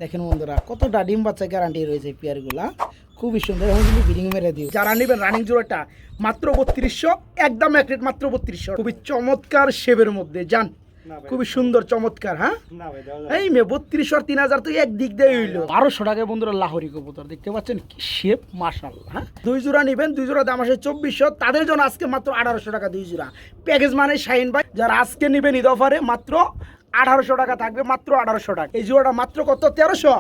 দেখেন বন্ধুরা কতটা ডিম বাচ্চা গ্যারান্টি রয়েছে পেয়ারগুলা, খুবই সুন্দর। এখন কিন্তু ব্রিডিং মেরে দিই। যারা নেবেন রানিং জোড়াটা মাত্র 3200, একদম এক রেট মাত্র 3200। খুবই চমৎকার শেপের মধ্যে যান, খুবই সুন্দর চমৎকার। হ্যাঁ এই মেয়ে 3200 আর 3000 তো একদিক দিয়ে হইলো 1200 টাকায় বন্ধুরা লাহোরি কবুতর দেখতে পাচ্ছেন, কি শেপ মাশাআল্লাহ। হ্যাঁ দুই জোড়া নেবেন, দুই জোড়া দাম আসে 2400, তাদের জন্য আজকে মাত্র 1800 টাকা দুই জোড়া প্যাকেজ। মানে শাহিন ভাই যারা আজকে নেবেন ঈদ অফারে মাত্র 1800 টাকা থাকবে, মাত্র 1800 টাকা। এই জোড়াটা মাত্র কত? 1300,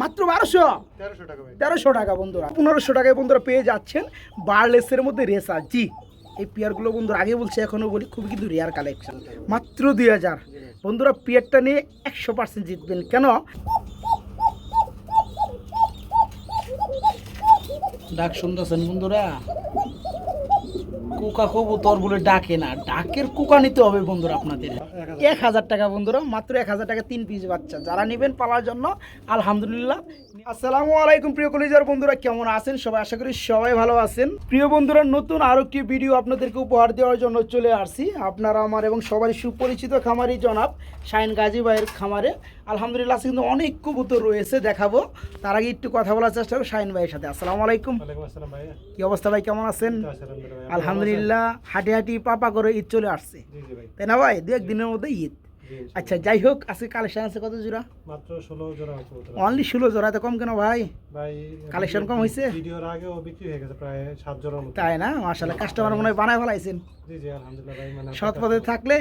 মাত্র 1300 টাকা বন্ধুরা। 1500 টাকায় বন্ধুরা পেয়ে যাচ্ছেন বারলেসের মধ্যে রেসা। জি এই পেয়ারগুলো বন্ধুরা আগে বলছি এখনো বলি খুবই কিন্তু রেয়ার কালেকশন, মাত্র 2000 বন্ধুরা। পেয়ারটা নিয়ে 100% জিতবেন। কেন ডাক শুনতেছেন বন্ধুরা? কুকা কবুতর বলে ডাকে না, ডাকের কুকা নিতে হবে বন্ধুরা আপনাদের। 1000 টাকা বন্ধুরা, মাত্র 1000 টাকা 3 পিস বাচ্চা যারা নেবেন পালার জন্য আলহামদুলিল্লাহ। আসসালামু আলাইকুম প্রিয় কলিজার বন্ধুরা, কেমন আছেন সবাই? আশা করি সবাই ভালো আছেন। প্রিয় বন্ধুরা নতুন আরো একটি ভিডিও আপনাদেরকে উপহার দেওয়ার জন্য চলে আসছি আপনারা আমার এবং সবারই সুপরিচিত খামারি জনাব শাহিন গাজী ভাইয়ের খামারে। আলহামদুলিল্লাহ কিন্তু অনেক কবুতর রয়েছে, দেখাবো। তার আগে একটু কথা বলার চেষ্টা করব শাহিন ভাইয়ের সাথে। আসসালামু আলাইকুম। কি অবস্থা ভাই, কেমন আছেন? আলহামদুলিল্লাহ হাঁটি হাঁটি পাপা করে ঈদ চলে আসছে, তাই না ভাই? দু একদিনের মধ্যে ঈদ। আচ্ছা যাই হোক, আজকে কালেকশন আছে কত জোড়া? মাত্র 16 জোড়া। অনলি 16 জোড়া, তো কম কেন ভাই? কালেকশন কম হয়েছে? ভিডিওর আগেও বিক্রি হয়ে গেছে প্রায় 7 জোড়ার মতো। তাই না? মাশাআল্লাহ কাস্টমার মনে হয় বানায় ফেলাইছেন। জি জি আলহামদুলিল্লাহ ভাই, মানে সৎ পথে থাকলে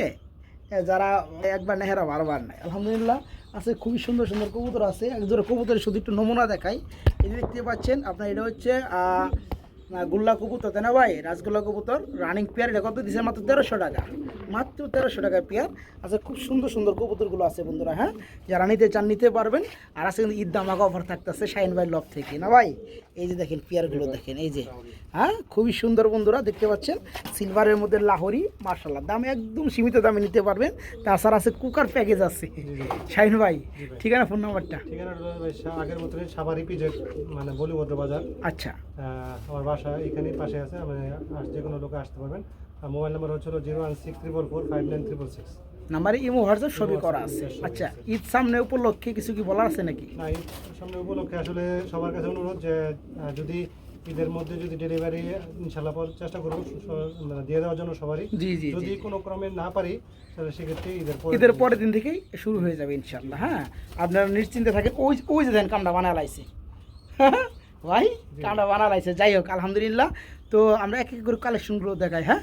যারা একবার নেহেরা বারবার নাই। আলহামদুলিল্লাহ আছে খুবই সুন্দর সুন্দর কবুতর আছে। এক জোড়া কবুতরের শুধু একটু নমুনা দেখাই। এই যে দেখতে পাচ্ছেন আপনার, এটা হচ্ছে গুল্লা কবুতর, তাই না ভাই? রাজগোল্লা কবুতর রানিং পেয়ার। এটা কত দিচ্ছে? মাত্র 1300 টাকা, মাত্র 1300 টাকা পেয়ার। আচ্ছা খুব সুন্দর সুন্দর কবুতরগুলো আছে বন্ধুরা। হ্যাঁ যারা নিতে চান নিতে পারবেন। আর আছে কিন্তু ঈদ দামাকা অফার থাকতেছে শাহিন ভাই লব থেকে, না ভাই? এই যে দেখেন পেয়ারগুলো দেখেন, এই যে হ্যাঁ খুবই সুন্দর বন্ধুরা দেখতে পাচ্ছেন। সিলভারের মধ্যে লাহোরি মাশাআল্লাহ, দাম একদম সীমিত দামে নিতে পারবেন। তাছাড়া আছে কুকার প্যাকেজ আছে। শাহিন ভাই ঠিকানা ফোন নাম্বারটা? ঠিকানাটা ভাই আগের মতই সাভার ইপিজেড, মানে বলিভদ্র বাজার। আচ্ছা আমার বাসা এখানেই পাশে আছে, মানে যে কোনো লোকে আসতে পারবেন। আর মোবাইল নাম্বার হচ্ছে 01644459666 নাম্বারে ইমো হোয়াটসঅ্যাপ সবই করা আছে। আচ্ছা ঈদ সামনে উপলক্ষে কিছু কি বলার আছে নাকি? না, ঈদ সামনে উপলক্ষে আসলে সবার কাছে অনুরোধ যে যদি ঈদের মধ্যে যদি ডেলিভারি ইনশাল্লাহ চেষ্টা করব দিয়ে দেওয়ার জন্য সবারই। জি জি যদি কোনো ক্রমে না পারি তাহলে সেক্ষেত্রে ঈদের পরের দিন থেকেই শুরু হয়ে যাবে ইনশাল্লাহ। হ্যাঁ আপনারা নিশ্চিন্তে থাকেন। ওই যে দেন কামটা বানা লাইছে ভাই, কামটা বানা লাইছে। যাই হোক আলহামদুলিল্লাহ। তো আমরা এক এক করে কালেকশনগুলো দেখাই। হ্যাঁ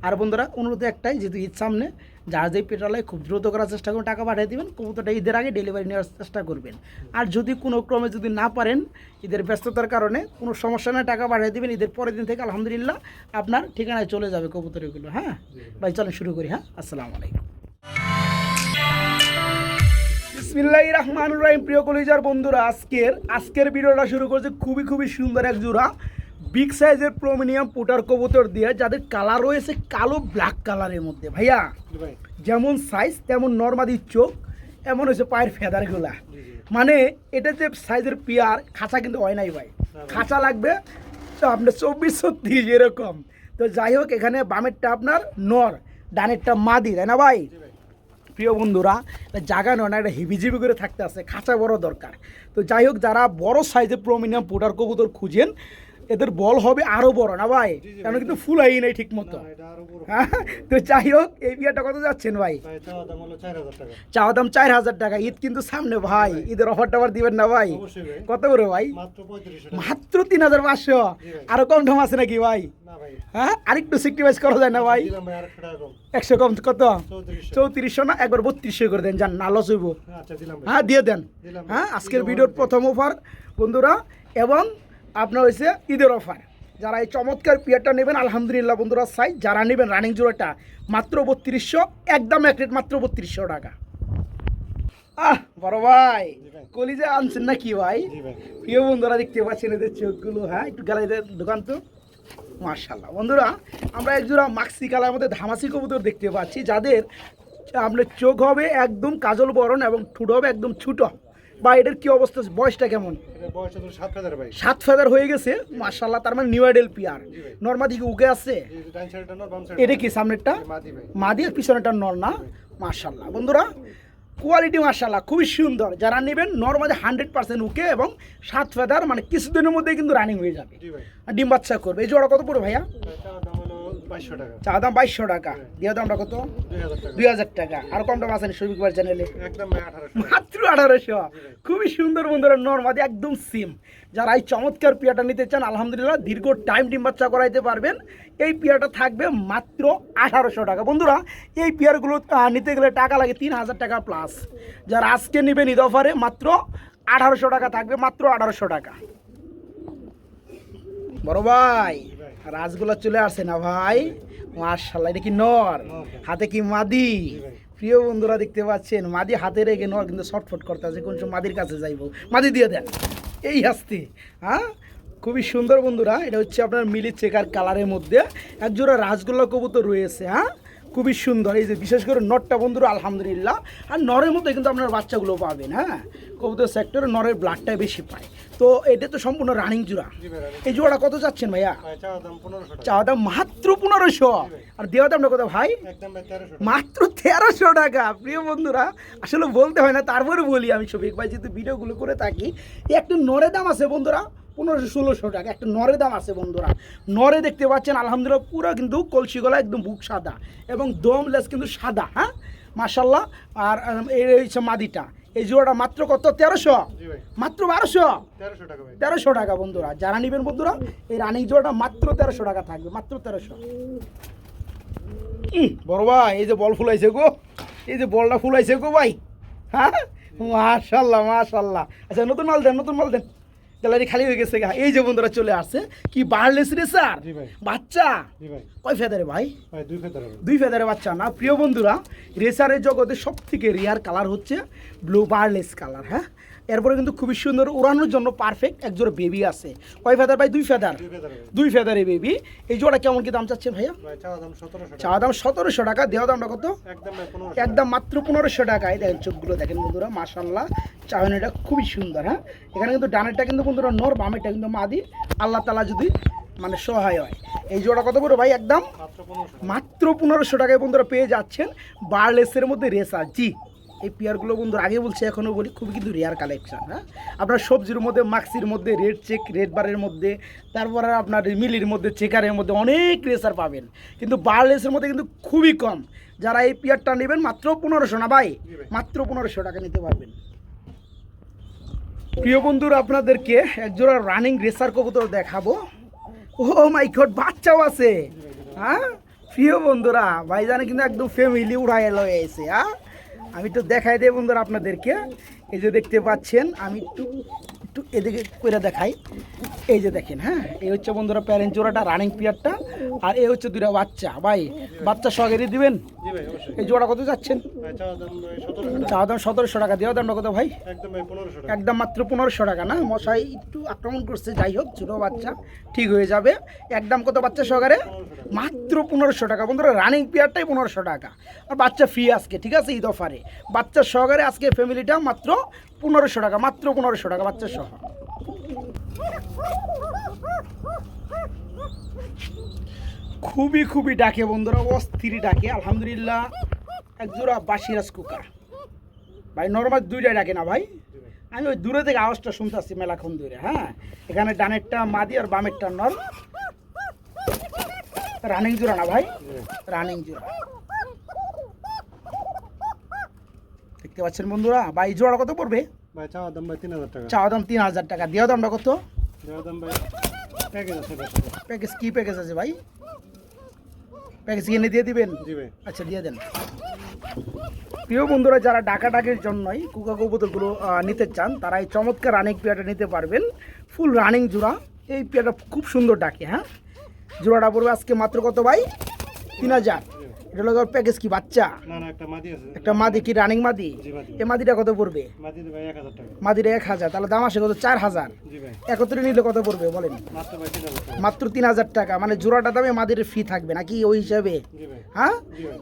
আর বন্ধুরা অনুরোধ একটাই, যেহেতু ঈদ সামনে, যার যেই পেট্রোলায় খুব দ্রুত করার চেষ্টা করুন, টাকা পাঠিয়ে দেবেন। কবুতরটা ঈদের আগে ডেলিভারি নেওয়ার চেষ্টা করবেন। আর যদি কোনো ক্রমে যদি না পারেন, ঈদের ব্যস্ততার কারণে কোনো সমস্যা না, টাকা পাঠিয়ে দেবেন। ঈদের পরের দিন থেকে আলহামদুলিল্লাহ আপনার ঠিকানায় চলে যাবে কবুতরগুলো। হ্যাঁ ভাই চলেন শুরু করি। হ্যাঁ আসসালামু আলাইকুম। বিসমিল্লাহির রহমানির রহিম। প্রিয় কলিজার বন্ধুরা আজকের ভিডিওটা শুরু করছে খুবই সুন্দর এক জোড়া বিগ সাইজের প্রিমিয়াম পুটার কবুতর দিয়ে, যাদের কালার রয়েছে কালো ব্ল্যাক কালারের মধ্যে। ভাইয়া যেমন সাইজ তেমন নরমাদি চোখ, এমন হয়েছে পায়ের ফেদারগুলা। মানে এটা যে সাইজের পেয়ার, খাঁচা কিন্তু হয় নাই ভাই, খাঁচা লাগবে তো আপনার 24-30 এরকম। তো যাই হোক এখানে বামেরটা আপনার নর, ডানেরটা মাদি, তাই না ভাই? প্রিয় বন্ধুরা জায়গা নয় না, এটা হিবিজিবি করে থাকতে আছে, খাঁচা বড় দরকার। তো যাই হোক যারা বড় সাইজের প্রিমিয়াম পুটার কবুতর খুঁজেন, এদের বল হবে আরো বড়, না ভাই? কারণ কিন্তু ফুল হয় নাই ঠিক মতো। হ্যাঁ তো যাই হোক এই বিয়াটা কত যাচ্ছেন ভাই? চাওয়া দাম 4000 টাকা। ঈদ কিন্তু সামনে ভাই, ঈদের অফারটা আবার দিবেন না ভাই? কত করে ভাই? মাত্র 3500। আরো কম দাম আছে নাকি ভাই? হ্যাঁ আরেকটু সেক্রিফাইস করা যায় না ভাই? 100 কম কত? 3400 না, একবার 3200 করে দেন, যান না লস হইব। হ্যাঁ দিয়ে দেন। হ্যাঁ আজকের ভিডিওর প্রথম অফার বন্ধুরা, এবং আপনার হয়েছে ঈদের অফার। যারা এই চমৎকার পেয়ারটা নেবেন আলহামদুলিল্লাহ বন্ধুরা, সাইজ যারা নেবেন রানিং জোড়াটা মাত্র 3200, একদম এক রেট মাত্র 3200 টাকা। বড় ভাই কলিজা আনছেন নাকি ভাই? প্রিয় বন্ধুরা দেখতে পাচ্ছেন এদের চোখগুলো। হ্যাঁ একটু গ্যালারিতে দোকান তো মাশাআল্লাহ। বন্ধুরা আমরা এক জোড়া মাক্সি কালার মধ্যে ধামাসি কবুতর দেখতে পাচ্ছি, যাদের আপনার চোখ হবে একদম কাজল বরণ এবং ঠুট হবে একদম ছোট। বা এটার কি অবস্থা, বয়সটা কেমন? 7 ফেদার হয়ে গেছে মাশাআল্লাহ। তার মানে নিউ আইডেল পিয়ার। নর্মা দিকে উকে আছে। এটা কি সামনেরটা মাদি আর পিছনেরটা নর, না? মাশাআল্লাহ বন্ধুরা কোয়ালিটি মাশাআল্লাহ খুবই সুন্দর। যারা নেবেন নরমালি 100% ওকে এবং 7 ফেদার, মানে কিছুদিনের মধ্যেই কিন্তু রানিং হয়ে যাবে, ডিম বাচ্চা করবে। এই জোড়া কত পড়বে ভাইয়া? চা দাম 2200 টাকা, দিয়ে দামটা কত? 2000 টাকা। আর কম দাম আছে শফিক ভাই চ্যানেলে? মাত্র 1800। খুবই সুন্দর বন্ধুরা, নরমালি একদম সিম। যারা এই চমৎকার পিয়াটা নিতে চান আলহামদুলিল্লাহ দীর্ঘ টাইম ডিম বাচ্চা করাইতে পারবেন। এই পিয়াটা থাকবে মাত্র 1800 টাকা। বন্ধুরা এই পিয়ারগুলো নিতে গেলে টাকা লাগে 3000 টাকা প্লাস। যারা আজকে নেবেন ঈদ অফারে মাত্র 1800 টাকা থাকবে, মাত্র 1800 টাকা। বড় ভাই রাজগুলা চলে আসছে না ভাই, মাশাআল্লাহ। এটা কি নর, হাতে কি মাদি? প্রিয় বন্ধুরা দেখতে পাচ্ছেন মাদি হাতে রেখে নর কিন্তু শর্টফট করতে আছে, কোন সময় মাদির কাছে যাইবো, মাদি দিয়ে দেন এই হাসতে। হ্যাঁ খুবই সুন্দর বন্ধুরা, এটা হচ্ছে আপনার মিলি চেকার কালারের মধ্যে একজোড়া রাজগোল্লা কবুতর রয়েছে। হ্যাঁ খুবই সুন্দর। এই যে বিশেষ করে নরটা বন্ধুরা আলহামদুলিল্লাহ, আর নরের মধ্যে কিন্তু আপনার বাচ্চাগুলো পাবেন। হ্যাঁ কবুতর সেক্টরে নরের ব্লাডটাই বেশি পায়। তো এটা তো সম্পূর্ণ রানিং জোড়া। এই জোড়া কত চাচ্ছেন ভাইয়া? চা দাম মাত্র 1500। আর দেওয়া দামটা কত ভাই? মাত্র 1300 টাকা। প্রিয় বন্ধুরা আসলে বলতে হয় না, তারপরে বলি আমি শফিক ভাই যেহেতু ভিডিওগুলো করে থাকি। একটা নরের দাম আছে বন্ধুরা 1500-1600 টাকা, একটা নরের দাম আছে বন্ধুরা। নরে দেখতে পাচ্ছেন আলহামদুলিল্লাহ পুরো কিন্তু কলসি গলা একদম বুক সাদা এবং দম লেস কিন্তু সাদা। হ্যাঁ মাশাআল্লাহ। আর এই হচ্ছে মাদিটা। এই জোড়াটা মাত্র কত? 1300, মাত্র 1300 টাকা বন্ধুরা। যারা নেবেন বন্ধুরা এই রানিং জোড়াটা মাত্র 1300 টাকা থাকবে, মাত্র 1300। বড় ভাই এই যে বল ফুলাইছে গো, এই যে বলটা ফুলাইছে গো ভাই। হ্যাঁ মাশাআল্লাহ মাশাআল্লাহ। আচ্ছা নতুন মাল দেন, নতুন মাল দেন, গ্যালারি খালি হয়ে গেছে। এই যে বন্ধুরা চলে আসছে কি বার্লেস রেসার বাচ্চা। কয় ফেদারে ভাই? 2 ফেদারে বাচ্চা না। প্রিয় বন্ধুরা রেসারের জগতে সব থেকে রেয়ার কালার হচ্ছে ব্লু বার্লেস কালার। হ্যাঁ এরপরে কিন্তু খুবই সুন্দর উড়ানোর জন্য পারফেক্ট একজোড়া বেবি আছে। কয় ফেদার ভাই? 2 ফেদার। 2 ফেদারে বেবি। এই জোড়া কেমন কি দাম চাচ্ছেন ভাইয়া? চা দাম 1700 টাকা। দেওয়া দামটা কত? একদম মাত্র 1500 টাকা। এই দেখেন চোখগুলো দেখেন বন্ধুরা মাশাআল্লাহ, চাহনিটা খুবই সুন্দর। হ্যাঁ এখানে কিন্তু ডানেরটা কিন্তু বন্ধুরা নর, বামেরটা কিন্তু মাদি, আল্লাহ তাআলা যদি মানে সহায় হয়। এই জোড়া কত বড় ভাই? একদম মাত্র 1500 টাকায় বন্ধুরা পেয়ে যাচ্ছেন বার্লেসের মধ্যে রেসার। জি এই পেয়ারগুলো বন্ধুরা আগে বলছি এখনও বলি খুবই কিন্তু রেয়ার কালেকশন। হ্যাঁ আপনার সবজির মধ্যে, মাক্সির মধ্যে, রেড চেক, রেড বারের মধ্যে, তারপরে আপনার মিলির মধ্যে, চেকারের মধ্যে অনেক রেসার পাবেন, কিন্তু বার্লেসের মধ্যে কিন্তু খুবই কম। যারা এই পেয়ারটা নেবেন মাত্র 1500 না ভাই, মাত্র 1500 টাকা নিতে পারবেন। প্রিয় বন্ধুরা আপনাদেরকে একজোড়া রানিং রেসার কবুতর দেখাবো। ও মাই গড বাচ্চাও আছে। হ্যাঁ প্রিয় বন্ধুরা ভাইজানে কিন্তু একদম ফ্যামিলি উড়াই লয়ে এসে। হ্যাঁ আমি তো দেখাই দেই বন্ধুরা আপনাদেরকে। এই যে দেখতে পাচ্ছেন, আমি একটু এদিকে করে দেখাই। এই যে দেখেন, হ্যাঁ এই হচ্ছে বন্ধুরা প্যারেন্ট জোড়াটা রানিং পিয়ারটা, আর এই হচ্ছে 2টা বাচ্চা। ভাই বাচ্চা সহকারে দিবেন? এই জোড়া কত যাচ্ছেন? চা দাম 1700 টাকা। দেওয়া দামটা কত ভাই? একদম মাত্র 1500 টাকা। না মশাই একটু আক্রমণ করছে, যাই হোক ছোটো বাচ্চা ঠিক হয়ে যাবে। একদম কত বাচ্চা সহকারে? মাত্র 1500 টাকা বন্ধুরা। রানিং পিয়ারটাই 1500 টাকা, আর বাচ্চা ফ্রি আজকে, ঠিক আছে ঈদ অফারে বাচ্চা সহকারে আজকে ফ্যামিলিটা মাত্র 1500 টাকা, মাত্র 1500 টাকা বাচ্চা সহ। খুবই ডাকে বন্ধুরা, অস্থির ডাকে আলহামদুলিল্লাহ। একজোড়া বাসিরাজ কুকা ভাই, নর্মাল 2টাই ডাকে না ভাই। আমি ওই দূরে থেকে আওয়াজটা শুনতে আসছি মেলাক্ষণ দূরে। হ্যাঁ এখানে ডানেরটা মাদি আর বামেরটা নর। রানিং জোড়া না ভাই? রানিং জোড়া দেখতে পাচ্ছেন বন্ধুরা। ভাই জোড়া কত পড়বে? ভাই চাওয়া দাম ভাই 3000 টাকা। চাওয়া দাম 3000 টাকা। দেওয়া দামটা কত? দেওয়া দাম ভাই প্যাকেজ আছে। প্যাকেজ কি প্যাকেজ আছে ভাই? প্যাকেজ কিনে দিয়ে দিবেন? জি ভাই। আচ্ছা দিয়ে দেন। প্রিয় বন্ধুরা যারা ডাকাডাকির জন্যই কুকা কবুতরগুলো নিতে চান তারা এই চমৎকার রানিং পেয়ারটা নিতে পারবেন। ফুল রানিং জোড়া। এই পেয়ারটা খুব সুন্দর ডাকে। হ্যাঁ জোড়াটা পড়বে আজকে মাত্র কত ভাই? 3000। এটা হলো প্যাকেজ কি বাচ্চা? না না একটা মাদি আছে। একটা মাদি কি রানিং মাদি? জি মাদি। এই মাদিটা কত পড়বে? মাদি ভাই 1000 টাকা। মাদিটা 1000। তাহলে দাম আসে কত? 4000। জি ভাই। একত্রে নিলে কত পড়বে বলেন? মাত্র ভাই 3000 টাকা। মাত্র 3000 টাকা। মানে জোড়াটা দামে মাদির ফি থাকবে নাকি ওই হিসাবে? জি ভাই। হ্যাঁ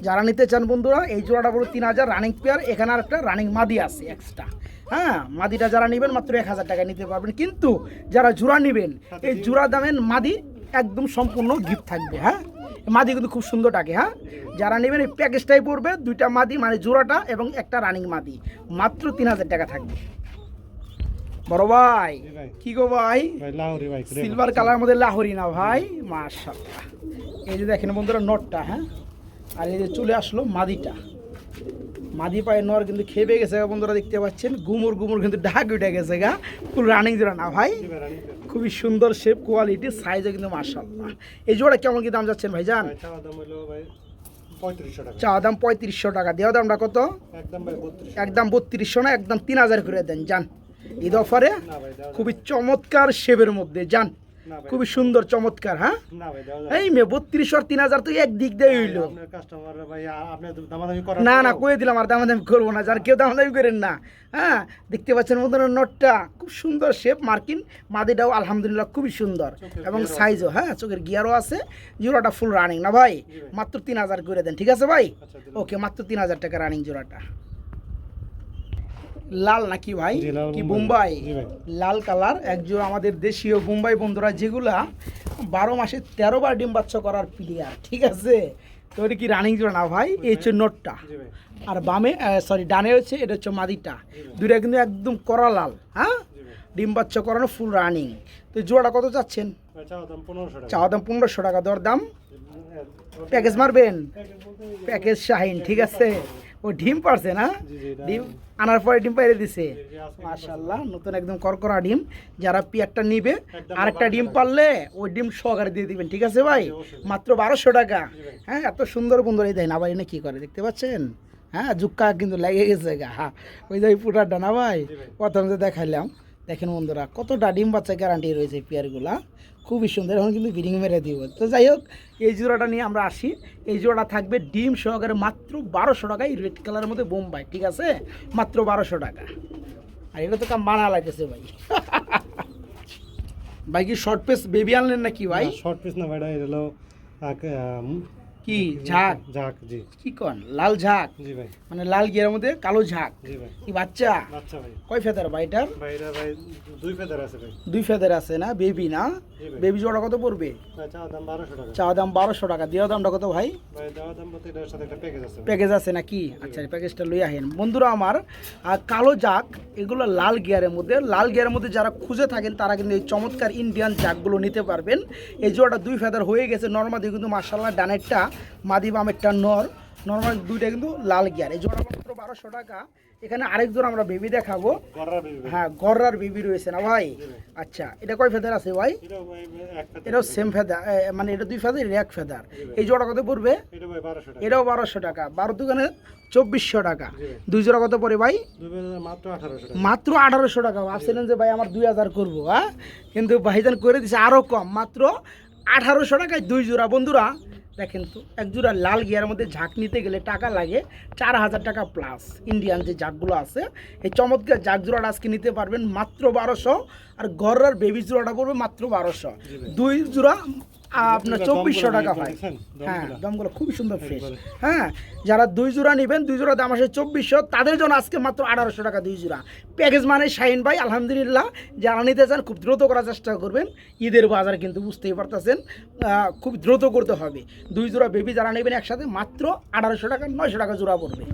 যারা নিতে চান বন্ধুরা এই জোড়াটা পুরো 3000 রানিং পেয়ার। এখানে আর একটা রানিং মাদি আছে এক্সট্রা। হ্যাঁ মাদিটা যারা নেবেন মাত্র 1000 টাকা নিতে পারবেন, কিন্তু যারা জোড়া নেবেন এই জোড়া দামের মাদি একদম সম্পূর্ণ গিফট থাকবে। হ্যাঁ মাদি কিন্তু খুব সুন্দর ডাকে, হ্যাঁ। যারা নেবেন এই প্যাকেজটাই পড়বে, 2টা মাদি মানে জোড়াটা এবং একটা রানিং মাদি, মাত্র 3000 টাকা থাকবে। বড় ভাই কি গো ভাই, সিলভার কালার মধ্যে লাহোরি না ভাই, মাশাআল্লাহ। এই যে দেখেন বন্ধুরা নটটা, হ্যাঁ, আর এই যে চলে আসলো মাদিটা। মাদি পায়ে নর কিন্তু খেয়ে গেছে বন্ধুরা, দেখতে পাচ্ছেন গুমুর গুমুর কিন্তু ডাক উঠে গেছে গা, ফুল রানিং জোড়া না ভাই, খুবই সুন্দর শেপ, কোয়ালিটি, সাইজও কিন্তু মাশাআল্লাহ। এই জোড়া কেমন কি দাম যাচ্ছেন ভাইজান? চা দাম 3500 টাকা, দেওয়া দামটা কত? একদম 3200 না, একদম 3000 করে দেন যান ঈদ অফারে। খুবই চমৎকার শেপের মধ্যে যান, খুবই সুন্দর চমৎকার। হ্যাঁ এই মে 3200 আর 3000 তো এক দিক দিয়ে হইলো। না না কয়ে দিলাম, আর দামাদামি করবো না, যার কেউ দামাদামি করেন না। হ্যাঁ দেখতে পাচ্ছেন বন্ধুরা নটটা খুব সুন্দর শেপ, মার্কিন, মাদিটাও আলহামদুলিল্লাহ খুবই সুন্দর এবং সাইজও, হ্যাঁ চোখের গিয়ারও আছে, জোড়াটা ফুল রানিং না ভাই, মাত্র 3000 করে দেন, ঠিক আছে ভাই? ওকে, মাত্র 3000 টাকা রানিং জোড়াটা। লাল নাকি ভাই, কি বোম্বাই লাল কালার, একজোড়া আমাদের দেশীয় বোম্বাই বন্ধুরা, যেগুলা 12 মাসে 13 বার ডিম বাচ্চা করার প্লেয়ার, ঠিক আছে? তো এটা কি রানিং জোড়া না ভাই? এই হচ্ছে নোটটা, আর বামে সরি ডানে হচ্ছে এটা হচ্ছে মাদিটা, দুইটা কিন্তু একদম করা লাল, হ্যাঁ ডিম বাচ্চা করানো ফুল রানিং। তো জোড়াটা কত চাচ্ছেন? চাওয়া দাম 1500 টাকা, দর দাম প্যাকেজ মারবেন, প্যাকেজ শাহিন, ঠিক আছে? ও ডিম পারছে না, ডিম আনার পরে ডিম পাইরে দিছে, মাশাআল্লাহ, নতুন একদম করকরা ডিম। যারা পেয়ারটা নিবে আরেকটা ডিম পারলে ওই ডিম সহকারে দিয়ে দিবেন, ঠিক আছে ভাই? মাত্র 1200 টাকা। হ্যাঁ এত সুন্দর বন্ধুরা, এই দেন আবার এনে কি করে দেখতে পাচ্ছেন, হ্যাঁ জুক্কা কিন্তু লেগে গেছে গা, হ্যাঁ ওই যে পুটারটা না ভাই, প্রথম যে দেখাইলাম। দেখেন বন্ধুরা কতটা ডিম বাচ্চা গ্যারান্টি রয়েছে পেয়ারগুলা, খুবই সুন্দর, এখন কিন্তু বিডিং মেরে দিব। তো যাই হোক, এই জোড়াটা নিয়ে আমরা আসি। এই জোড়া থাকবে ডিম সহকারে মাত্র 1200 টাকায়, রেড কালারের মধ্যে বোম্বাই, ঠিক আছে? মাত্র 1200 টাকা। আর এটা তো কাম বানা লাগতেছে ভাই। ভাই কি শর্ট পিস বেবি আনলেন নাকি ভাই? শর্ট পিস না ভাই, এটা হলো কি ঝাঁক, ঝাঁক জি, কি কোন লাল ঝাঁক? জি ভাই, মানে লাল গিয়ার মধ্যে কালো ঝাঁক, জি ভাই। কি বাচ্চা? বাচ্চা ভাই। কয় ফেদার ভাই এটার? ভাই এটা ভাই 2 ফেদার আছে ভাই। 2 ফেদার আছে না, বেবি না? বেবি জোড়া কত পড়বে? চাওয়া দাম 1200 টাকা। চাওয়া দাম 1200 টাকা, দেওয়া দামটা কত ভাই? ভাই দেওয়া দাম বলতে এটার সাথে একটা প্যাকেজ আছে। প্যাকেজ আছে নাকি? আচ্ছা প্যাকেজটা লই আহেন বন্ধুরা আমার। আর কালো জাক এগুলো লাল গিয়ারের মধ্যে, লাল গিয়ারের মধ্যে যারা খুঁজে থাকেন তারা কিন্তু এই চমৎকার ইন্ডিয়ান জাকগুলো নিতে পারবেন। এই জোড়াটা 2 ফেদার হয়ে গেছে নর্মাদি, কিন্তু মাশাআল্লাহ ডানেরটা মাদি বামেরটা নর, নর্মাল দুইটা কিন্তু লাল গিয়ার। এই জোড়া মাত্র 1200 টাকা। এখানে আরেক জোড়া আমরা বেবি দেখাবো, হ্যাঁ গররার বেবি রয়েছে না ভাই? আচ্ছা এটা কয় ফেদার আছে ভাই? এটাও সেম ফেদার, মানে এটা 2 ফেদার, এটা 1 ফেদার। এই জোড়া কত পড়বে? এটাও 1200 টাকা, 12 দোকানে 2400 টাকা। 2 জোড়া কত পড়ে ভাই? মাত্র 1800 টাকা। ভাবছিলেন যে ভাই আমার 2000 করবো, হ্যাঁ, কিন্তু ভাইজান করে দিছে আরও কম, মাত্র 1800 টাকায় 2 জোড়া। বন্ধুরা দেখেন তো, এক জোড়া লাল গিয়ার মধ্যে ঝাঁক নিতে গেলে টাকা লাগে 4000 টাকা প্লাস। ইন্ডিয়ান যে ঝাঁকগুলো আছে, এই চমৎকার ঝাঁক জোড়াটা আজকে নিতে পারবেন মাত্র 1200। আর গররার বেবি জোড়াটা পড়বে মাত্র 1200। 2 জোড়া আপনার 2400 টাকা হয়। হ্যাঁ দামগুলো খুবই সুন্দর ফ্রেশ। হ্যাঁ যারা 2 জোড়া নেবেন, 2 জোড়া দাম আসে 2400, তাদের জন্য আজকে মাত্র 1800 টাকা 2 জোড়া। প্যাকেজ মানে শাহিন ভাই আলহামদুলিল্লাহ, যারা নিতে চান খুব দ্রুত করার চেষ্টা করবেন। ঈদের বাজার কিন্তু বুঝতেই পারতেছেন, খুব দ্রুত করতে হবে। 2 জোড়া বেবি যারা নেবেন একসাথে মাত্র 1800 টাকা, 900 টাকা জোড়া পড়বে।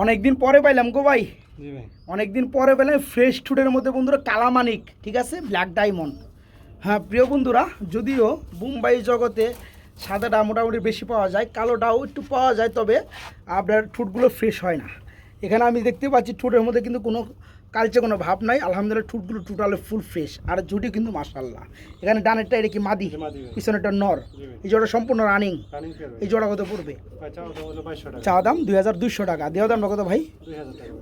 অনেকদিন পরে পাইলাম গো ভাই, অনেকদিন পরে পেলাম ফ্রেশ টুডের মধ্যে বন্ধুরা কালামানিক, ঠিক আছে, ব্ল্যাক ডায়মন্ড। হ্যাঁ প্রিয় বন্ধুরা, যদিও মুম্বাই জগতে সাদাটা মোটামুটি বেশি পাওয়া যায়, কালোটাও একটু পাওয়া যায়, তবে আপনার ঠোঁটগুলো ফ্রেশ হয় না। এখানে আমি দেখতে পাচ্ছি ঠোঁটের মধ্যে কিন্তু কোনো কালচে কোনো ভাব নাই, আলহামদুলিল্লাহ ঠোঁটগুলো টোটালি ফুল ফ্রেশ। আর জুটি কিন্তু মাশাআল্লাহ। এখানে ডানেরটা এটা কি মাদি, পিছনেরটা নর। এই জোড়া সম্পূর্ণ রানিং। এই জোড়া কত পড়বে? চাওয়া দাম 2200 টাকা, দেওয়া দাম কত ভাই?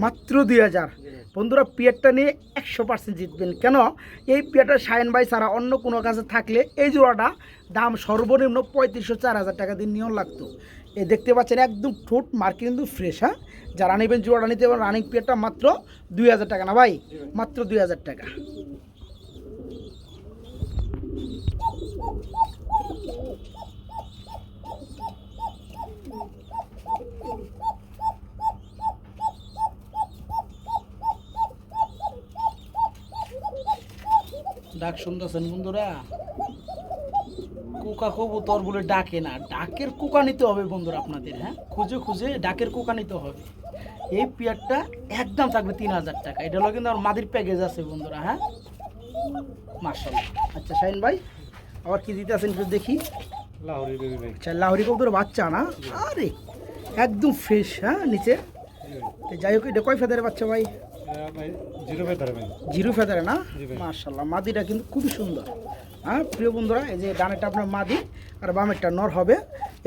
মাত্র 2000। বন্ধুরা পেয়ারটা নিয়ে 100% জিতবেন। কেন? এই পেয়ারটা শাহিন ভাই ছাড়া অন্য কোনো কাছে থাকলে এই জোড়াটা দাম সর্বনিম্ন 3500-4000 টাকা দিয়ে নিয়েও লাগতো। এই দেখতে পাচ্ছেন একদম ঠোঁট মার্কে কিন্তু ফ্রেশ। হ্যাঁ যারা নেবেন জোড়াটা নিতে পারেন। রানিং পেয়ারটা মাত্র 2000 টাকা না ভাই? মাত্র 2000 টাকা। ডাক শুনতেছেন বন্ধুরা? কোকা কবুতর বলে ডাকে না, ডাকের কোকা নিতে হবে বন্ধুরা আপনাদের, হ্যাঁ খুঁজে খুঁজে ডাকের কোকা নিতে হবে। এই পেয়ারটা একদম থাকবে 3000 টাকা। এটা হলো কিন্তু আমার মাদির প্যাকেজ আছে বন্ধুরা, হ্যাঁ মাশাআল্লাহ। আচ্ছা শাহিন ভাই আবার কি দিতে আছেন একটু দেখি। লাহোরি বেবি ভাই। আচ্ছা লাহোরি কবুতর বাচ্চা না, আরে একদম ফ্রেশ, হ্যাঁ নিচে। তো যাই হোক এটা কয় ফেদারের বাচ্চা ভাই? ভাই জিরো ফেদার ভাই। জিরো ফেদারে না, মাশাআল্লাহ। মাদিটা কিন্তু খুবই সুন্দর, হ্যাঁ প্রিয় বন্ধুরা। এই যে ডানেরটা আপনার মাদি আর বামেরটা নর হবে।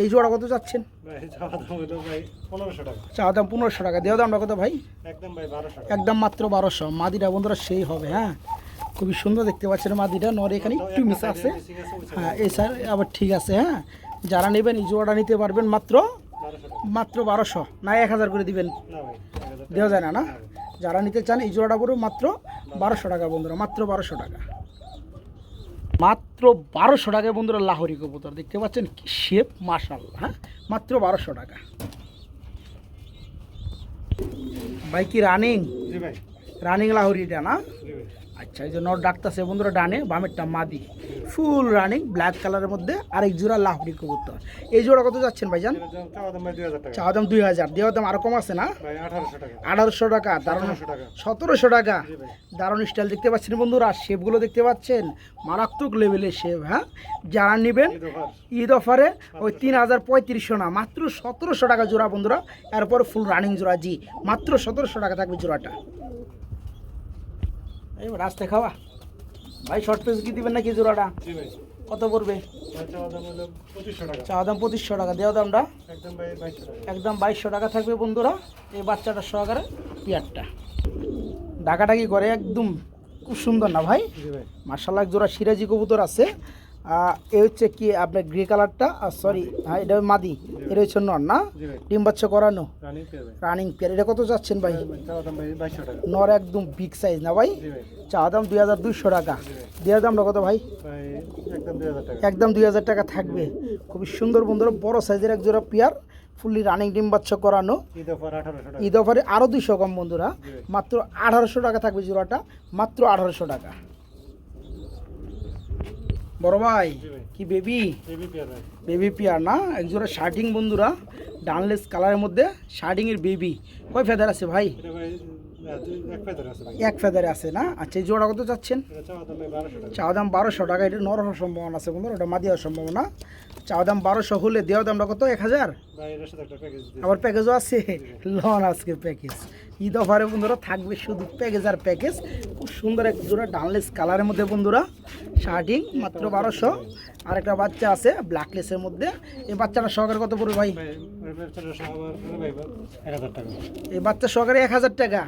এই জোড়া কত যাচ্ছেন? ভাই চাওয়া দাম হলো ভাই 1500 টাকা। চাওয়া দাম 1500 টাকা। দেওয়া দামটা কত ভাই? একদম ভাই 1200 টাকা। একদম মাত্র 1200। মাদিটা বন্ধুরা সেই হবে, হ্যাঁ খুবই সুন্দর দেখতে পাচ্ছেন মাদিটা। নর এখানে একটু মিস আছে, হ্যাঁ এই স্যার আবার ঠিক আছে। হ্যাঁ যারা নেবেন এই জোড়াটা নিতে পারবেন মাত্র 1200 না 1000 করে দিবেন? দেওয়া যায় না না। যারা নিতে চান এই জোড়াটা পড়বে মাত্র 1200 টাকা বন্ধুরা, মাত্র 1200 টাকা, মাত্র 1200 টাকায় বন্ধুরা। লাহোরি কবুতর দেখতে পাচ্ছেন কি শেপ, মাশাআল্লাহ, হ্যাঁ মাত্র 1200 টাকা। ভাই কি রানিং? জি ভাই রানিং লাহোরিটা না? জি ভাই। আচ্ছা এই যে নর ডাকতেছে বন্ধুরা ডানে, বামেরটা মাদি, ফুল রানিং ব্ল্যাক কালারের মধ্যে। আরেক জোড়া লাহোরি কবুতর। এই জোড়া কত যাচ্ছেন ভাইজান? চাওয়া দাম ভাই 2000 টাকা। চাওয়া দাম 2000। দেওয়া দাম আরো কম আছে না ভাই 1800 টাকা। 1800 টাকা। দারুণ 1700 টাকা। দারুণ স্টাইল দেখতে পাচ্ছেন বন্ধুরা, শেপগুলো দেখতে পাচ্ছেন মারাত্মক লেভেলের শেপ, হ্যাঁ যারা নেবেন ঈদ অফারে ওই 3500 না মাত্র 1700 টাকা জোড়া বন্ধুরা। এরপর ফুল রানিং জোড়া, জি মাত্র 1700 টাকা থাকবে জোড়াটা। এই রাস্তায় খাওয়া ভাই শর্ট পিস কি দিবেন নাকি জোড়াটা? জি ভাই। কত পড়বে? চাওয়া দাম হলো 2500 টাকা। চাওয়া দাম 2500 টাকা। দেওয়া দামটা একদম ভাই 2200 টাকা। একদম 2200 টাকা থাকবে বন্ধুরা। এই বাচ্চাটা সহকারে পেয়ারটা ডাকাডাকি করে একদম খুব সুন্দর না ভাই? জি ভাই। মার্শাল্লাহ। এক জোড়া সিরাজি কবুতর আছে। এ হচ্ছে কি আপনার গ্রে কালারটা, সরি হ্যাঁ এটা মাদি, এটা হচ্ছে নর না? জি ভাই। ডিম বাচ্চা করানো রানিং পেয়ার ভাই। Running pair. এটা কত যাচ্ছেন ভাই? চাওয়া দাম ভাই 2200 টাকা। নর একদম বিগ সাইজ না ভাই? জি ভাই। চাওয়া দাম 2200 টাকা। দেওয়ার দামটা কত ভাই? ভাই একদম 2000 টাকা। একদম 2000 টাকা থাকবে। খুবই সুন্দর বন্ধুরা, বড় সাইজের এক জোড়া পেয়ার, ফুললি রানিং ডিম বাচ্চা করানো। ঈদ অফার 1800 টাকা। ঈদ অফারে আরও 200 কম বন্ধুরা, মাত্র 1800 টাকা থাকবে জোড়াটা, মাত্র 1800 টাকা। বড় ভাই কি বেবি? বেবি পেয়ার ভাই। বেবি পেয়ার না, এক জোড়া শার্টিং বন্ধুরা, ডানলেস কালারের মধ্যে শার্টিংয়ের বেবি। কয় ফেদার আছে ভাই? এটা ভাই এক ফেদার আছে ভাই। এক ফেদারে আছে না। আচ্ছা এই জোড়া কত চাচ্ছেন? এটা চাওয়া দাম ভাই 1200 টাকা। চাওয়া দাম 1200 টাকা। এটা নর হওয়ার সম্ভাবনা আছে বন্ধুরা, ওটা মাদি হওয়ার সম্ভাবনা। চাওয়া দাম 1200 হলে দেওয়া দামটা কত? 1000। ভাই এর সাথে একটা প্যাকেজ দিতে। আবার প্যাকেজও আছে, লন আজকে প্যাকেজ। ঈদ অফারে বন্ধুরা থাকবে শুধু প্যাকেজ আর প্যাকেজ। খুব সুন্দর এক জোড়া ডানলেস কালারের মধ্যে বন্ধুরা, শার্টিং মাত্র 1200। আর একটা বাচ্চা আছে ব্ল্যাকলেসের মধ্যে। এই বাচ্চাটা সহকারে কত পড়বে ভাই? ভাই ওই বাচ্চাটা সহ আবার ভাই 1000 টাকা। এই বাচ্চা সহকারে 1000 টাকা।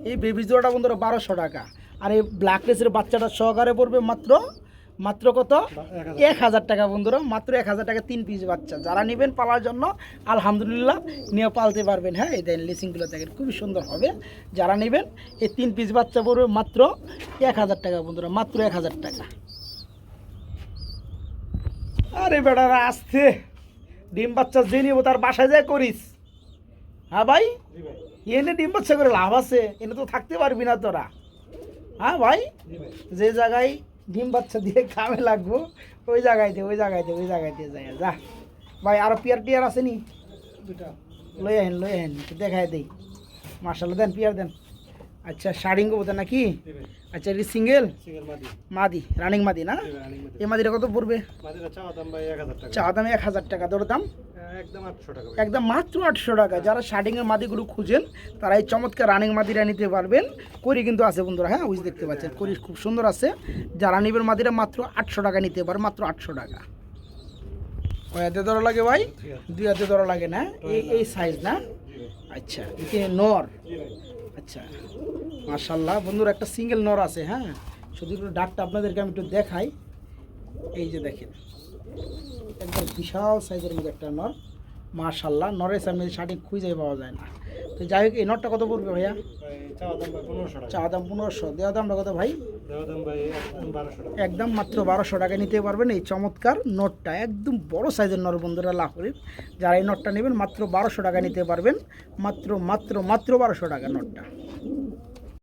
এই বেবি জোড়াটা বন্ধুরা 1200 টাকা। আর এই ব্ল্যাকলেসের বাচ্চাটা সহকারে পড়বে মাত্র মাত্র কত? 1000 টাকা বন্ধুরা, মাত্র 1000 টাকা 3 পিস বাচ্চা। যারা নেবেন পালার জন্য আলহামদুলিল্লাহ নিয়ে পালতে পারবেন, হ্যাঁ এই দেন লেসিংগুলো দেখেন খুবই সুন্দর হবে। যারা নেবেন এই 3 পিস বাচ্চা পড়বে মাত্র 1000 টাকা বন্ধুরা, মাত্র 1000 টাকা। আরে বেটারা আসতে ডিম বাচ্চা যে নিব তার বাসায় যায় করিস, হ্যাঁ ভাই? জি ভাই। এনে ডিম বাচ্চা করে লাভ আছে? এনে তো থাকতে পারবি না তোরা, হ্যাঁ ভাই? জি ভাই। যে জায়গায় ডিম বাচ্চা দিয়ে কামে লাগবো ওই জায়গায় যায় যা ভাই। আরো পিয়ার টিয়ার আছে নি? দুটো লই আহেন একটু দেখায় দেই। মার্শাল্লাহ দেন পিয়ার দেন। আচ্ছা শাড়িং কবুতর নাকি? জি ভাই। আচ্ছা এটি সিঙ্গেল সিঙ্গেল মাদি। মাদি, রানিং মাদি না? জি ভাই রানিং মাদি। এই মাদিটা কত পড়বে? মাদিটা চাওয়া দাম ভাই 1000 টাকা। চা দাম 1000 টাকা। দর দাম একদম 800 টাকা ভাই। একদম মাত্র 800 টাকা। যারা শার্টিংয়ের মাদিগুলো খুঁজেন তারা এই চমৎকার রানিং মাদিরা নিতে পারবেন। করি কিন্তু আছে বন্ধুরা, হ্যাঁ উইজ দেখতে পাচ্ছেন করি খুব সুন্দর আছে। যারা নেবেন মাদিরা মাত্র 800 টাকা নিতে পারে, মাত্র 800 টাকা। কয় হাতে ধরা লাগে ভাই? 2 হাতে ধরা লাগে না? এই সাইজ না? আচ্ছা এতে নর। জি ভাই। আচ্ছা মাশাল্লাহ বন্ধুরা একটা সিঙ্গেল নর আছে, হ্যাঁ শুধু একটু ডাকটা আপনাদেরকে আমি একটু দেখাই। এই যে দেখেন একদম বিশাল সাইজের মধ্যে একটা নর, মাশাল্লাহ। নরের সামনে শার্টিং খুঁজে পাওয়া যায় না। তো যাই হোক এই নটটা কত পড়বে ভাইয়া? ভাই চাওয়া দাম ভাই 1500 টাকা। চা দাম 1500। দেওয়া দামটা কত ভাই? দেওয়া দাম ভাই একদম 1200 টাকা। একদম মাত্র 1200 টাকা নিতে পারবেন এই চমৎকার নটটা। একদম বড় সাইজের নর বন্ধুরা লাহোরির। যারা এই নটটা নেবেন মাত্র 1200 টাকা নিতে পারবেন, মাত্র 1200 টাকা নটটা।